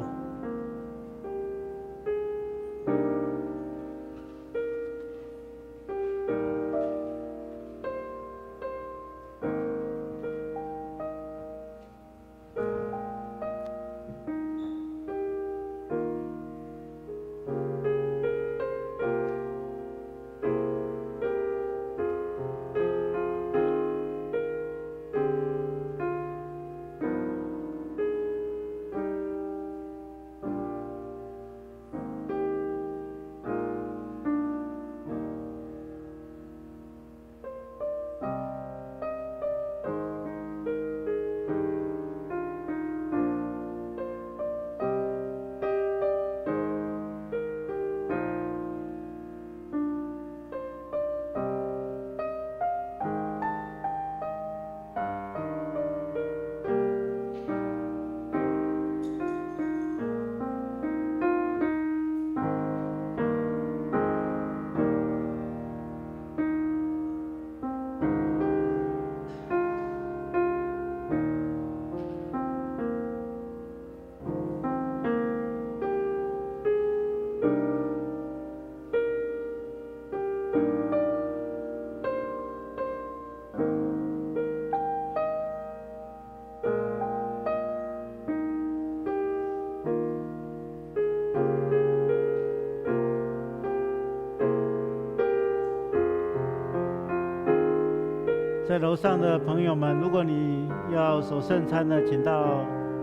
在楼上的朋友们，如果你要守圣餐的，请到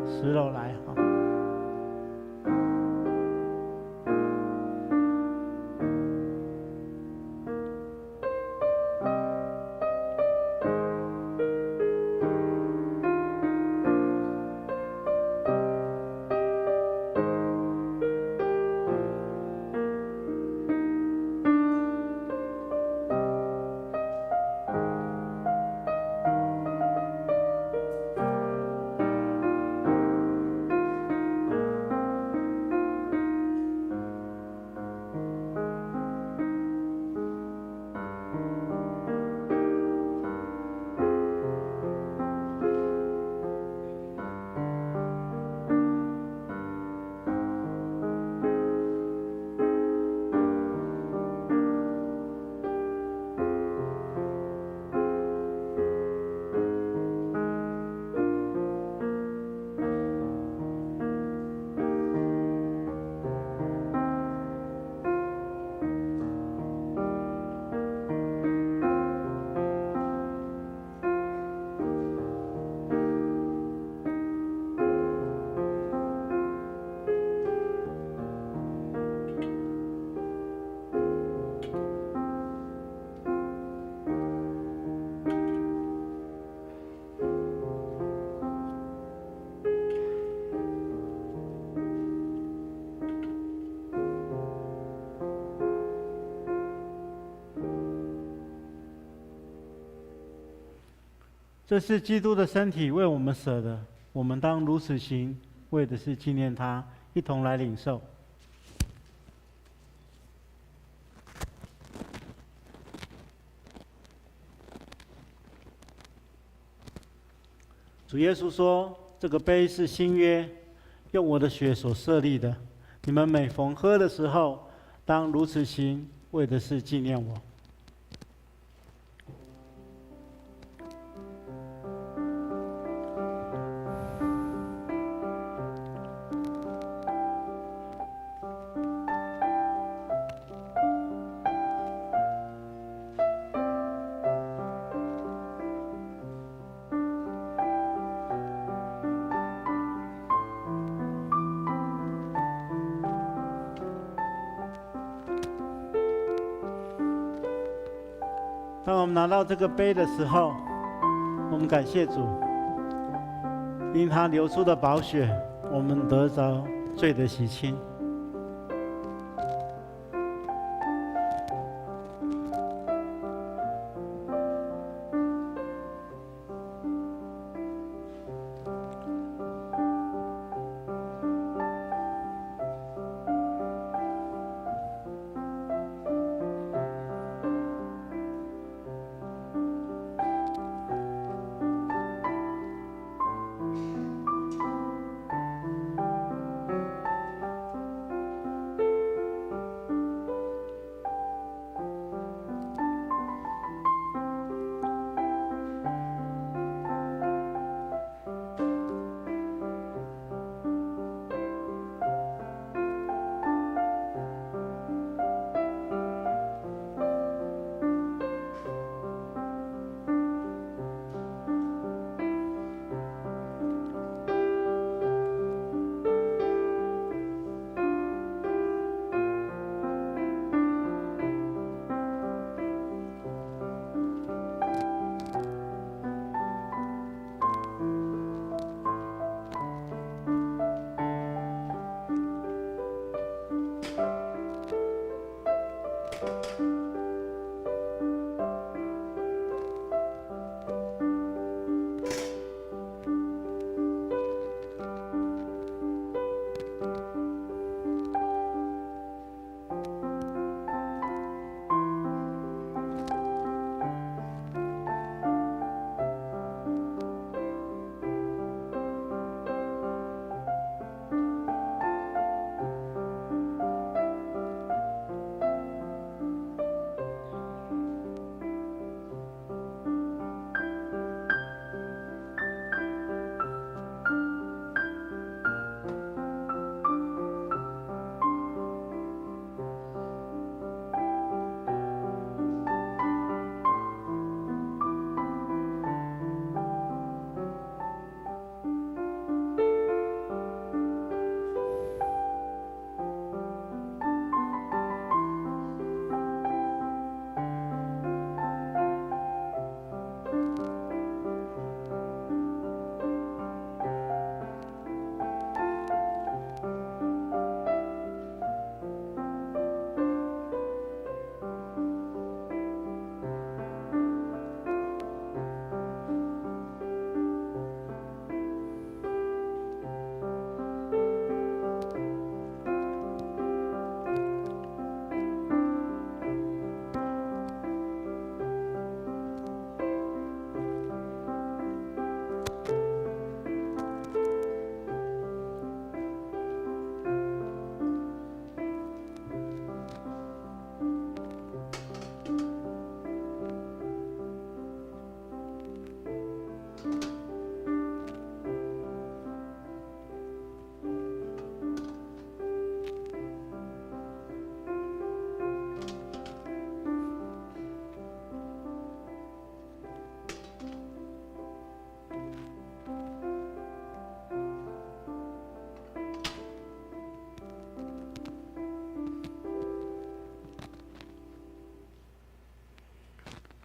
10楼来哈。这是基督的身体为我们舍的，我们当如此行，为的是纪念他。一同来领受。主耶稣说：“这个杯是新约，用我的血所设立的。你们每逢喝的时候，当如此行，为的是纪念我。”当我们拿到这个杯的时候，我们感谢主，因他流出的宝血，我们得着罪的洗清。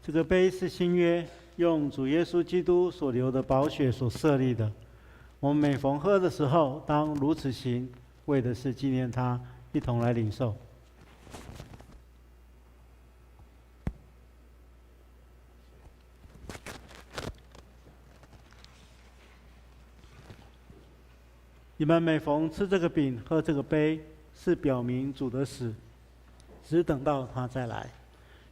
这个杯是新约，用主耶稣基督所流的宝血所设立的。我们每逢喝的时候，当如此行，为的是纪念他，一同来领受。你们每逢吃这个饼、喝这个杯，是表明主的死，只等到他再来。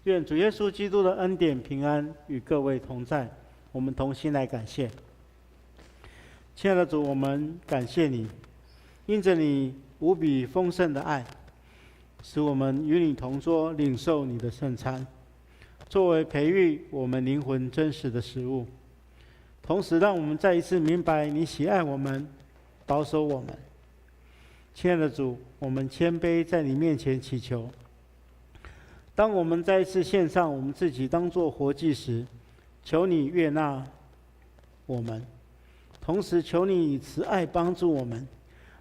愿主耶稣基督的恩典平安与各位同在。我们同心来感谢。亲爱的主，我们感谢你，因着你无比丰盛的爱，使我们与你同桌，领受你的圣餐，作为培育我们灵魂真实的食物。同时让我们再一次明白你喜爱我们，保守我们。亲爱的主，我们谦卑在你面前祈求，当我们再一次献上我们自己当作活祭时，求你悦纳我们，同时求你以慈爱帮助我们，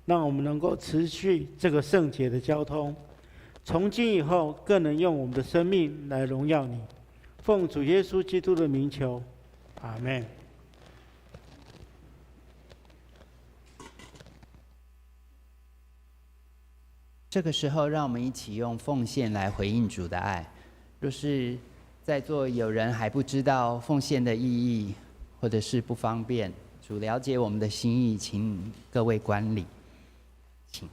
让我们能够持续这个圣洁的交通，从今以后更能用我们的生命来荣耀你。奉主耶稣基督的名求，阿们。这个时候，让我们一起用奉献来回应主的爱。若是在座有人还不知道奉献的意义，或者是不方便，主了解我们的心意，请各位观礼，请。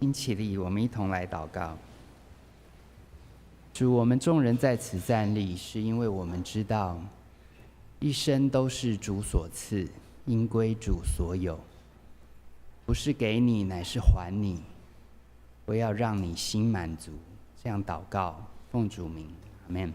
请起立，我们一同来祷告。主，我们众人在此站立，是因为我们知道，一生都是主所赐，应归主所有。不是给你，乃是还你。我要让你心满足。这样祷告，奉主名，阿们。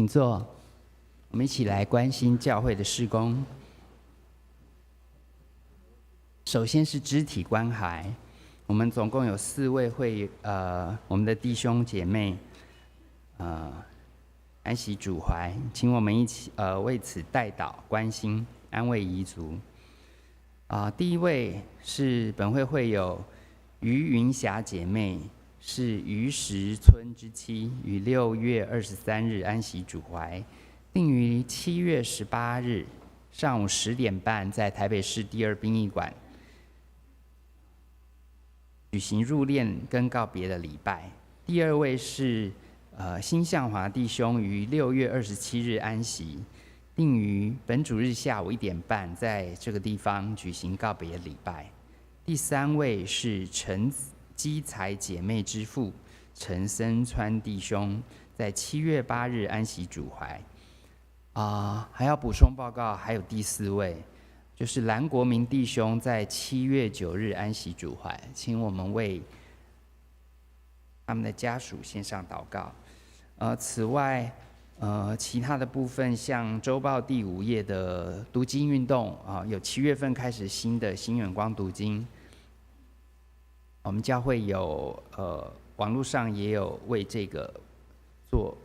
坐，我们一起来关心教会的事工。首先是肢体关怀，我们总共有4位我们的弟兄姐妹，安息主怀，请我们一起为此代祷、关心、安慰遗族。第一位是本会会友于云霞姐妹，是于石村之妻，于6月23日安息主怀，定于7月18日上午10点半在台北市第2殡仪馆举行入殓跟告别的礼拜。第二位是辛向华弟兄，于6月27日安息，定于本主日下午1点半在这个地方举行告别礼拜。第三位是陈基才姐妹之父陈森川弟兄，在7月8日安息主怀。还要补充报告，还有第4位，就是蓝国民弟兄在7月9日安息主怀，请我们为他们的家属献上祷告。此外，其他的部分，像周报第5页的读经运动有7月份开始新的新远光读经，我们教会有网络上也有为这个做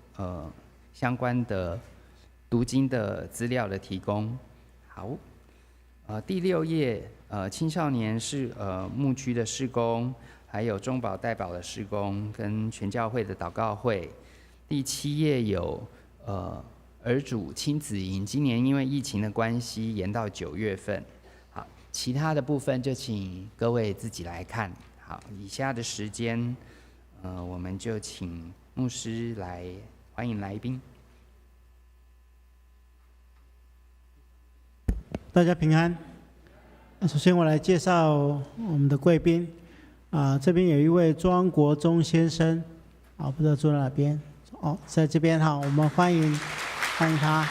相关的读经的资料的提供。好，第6页青少年是牧区的事工，还有中保代保的事工跟全教会的祷告会。第7页有儿主亲子营，今年因为疫情的关系延到9月份。好，其他的部分就请各位自己来看。好，以下的时间我们就请牧师来欢迎来宾。大家平安。首先我来介绍我们的贵宾这边有一位庄国忠先生不知道坐在哪边在这边我们欢迎他，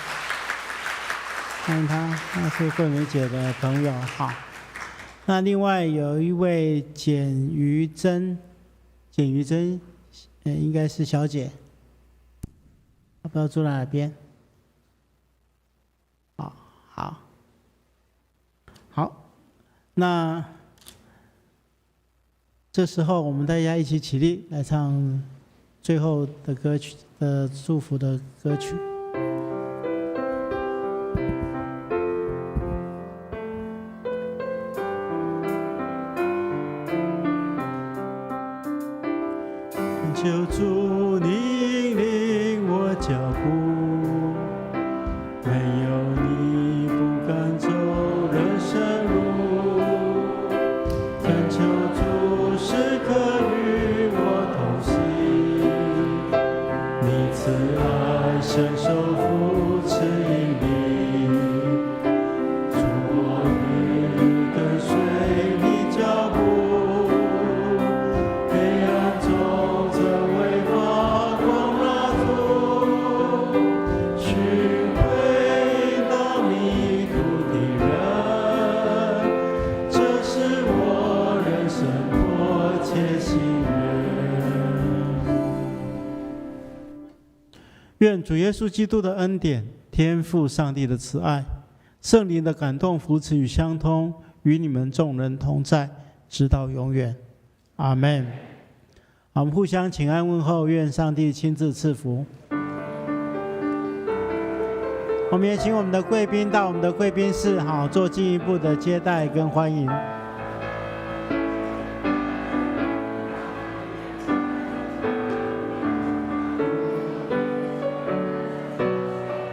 他是桂梅姐的朋友那另外有一位简于珍应该是小姐，不知道坐在哪边。好，那这时候我们大家一起起立来唱最后的歌曲的祝福的歌曲。求主你引领我脚步，没有你不敢走人生路。恳求主时刻与我同行，你慈爱伸手扶持引领，主我愿跟随你脚步。愿主耶稣基督的恩典、天父上帝的慈爱、圣灵的感动、扶持与相通，与你们众人同在，直到永远。阿们。我们互相请安问候，愿上帝亲自赐福。我们也请我们的贵宾到我们的贵宾室，做进一步的接待跟欢迎。